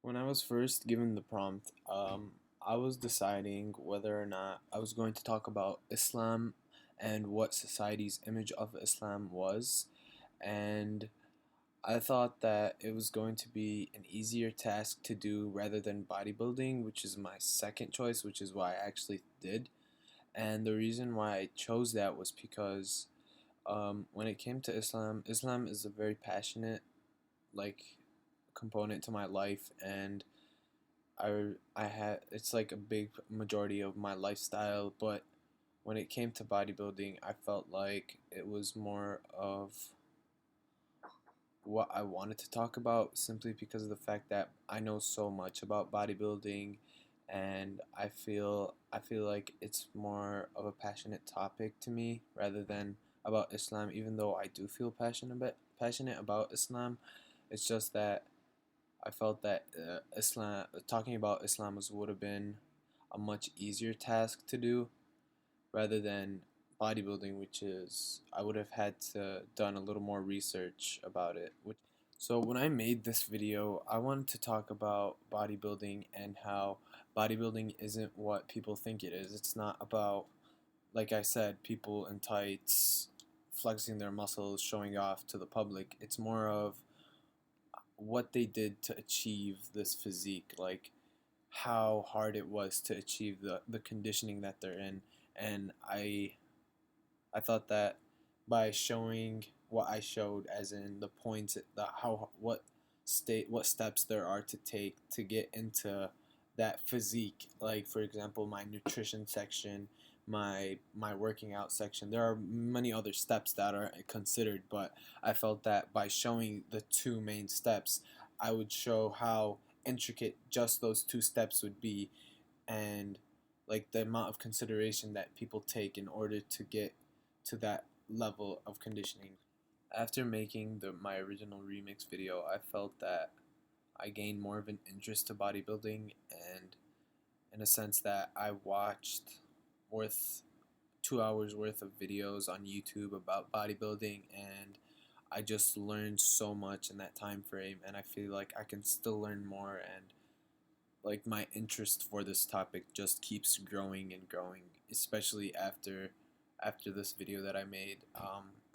When I was first given the prompt, I was deciding whether or not I was going to talk about Islam and what society's image of Islam was. And I thought that it was going to be an easier task to do rather than bodybuilding, which is my second choice, which is why I actually did. And the reason why I chose that was because when it came to Islam, Islam is a very passionate, like, component to my life, and I had it's like a big majority of my lifestyle. But when it came to bodybuilding, I felt like it was more of what I wanted to talk about, simply because of the fact that I know so much about bodybuilding, and I feel like it's more of a passionate topic to me rather than about Islam. Even though I do feel passionate about Islam, it's just that I felt that Islam talking about Islam would have been a much easier task to do rather than bodybuilding, which is I would have had to done a little more research about it. So when I made this video, I wanted to talk about bodybuilding and how bodybuilding isn't what people think it is. It's not about, like I said, people in tights flexing their muscles, showing off to the public. It's more of what they did to achieve this physique, like how hard it was to achieve the conditioning that they're in. And I thought that by showing what I showed, as in the points, the how what steps there are to take to get into that physique. Like, for example, my nutrition section, my working out section. There are many other steps that are considered, but I felt that by showing the two main steps, I would show how intricate just those two steps would be, and like the amount of consideration that people take in order to get to that level of conditioning. After making my original remix video, I felt that I gained more of an interest to bodybuilding, and in a sense that I watched worth 2 hours worth of videos on YouTube about bodybuilding, and I just learned so much in that time frame, and I feel like I can still learn more, and like my interest for this topic just keeps growing and growing, especially after this video that I made.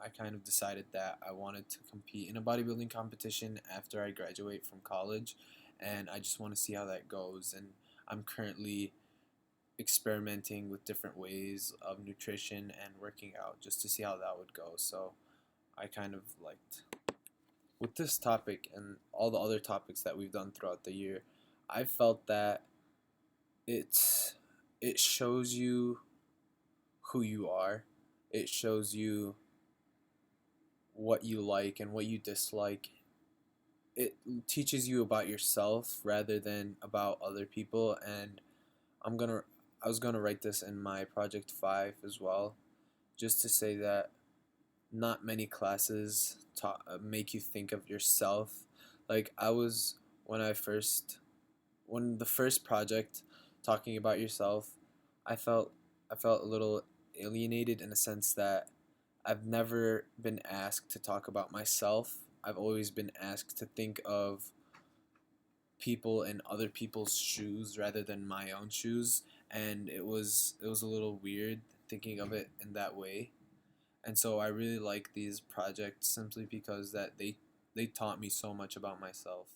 I kind of decided that I wanted to compete in a bodybuilding competition after I graduate from college, and I just want to see how that goes. And I'm currently experimenting with different ways of nutrition and working out just to see how that would go. So I kind of liked with this topic and all the other topics that we've done throughout the year. I felt that it's it shows you who you are. It shows you what you like and what you dislike. It teaches you about yourself rather than about other people. And I'm gonna I was gonna write this in my project 5 as well, just to say that not many classes make you think of yourself. Like, I was when the first project, talking about yourself, I felt I felt a little alienated in a sense that I've never been asked to talk about myself. I've always been asked to think of people in other people's shoes rather than my own shoes, and it was a little weird thinking of it in that way. And so I really like these projects simply because that they taught me so much about myself.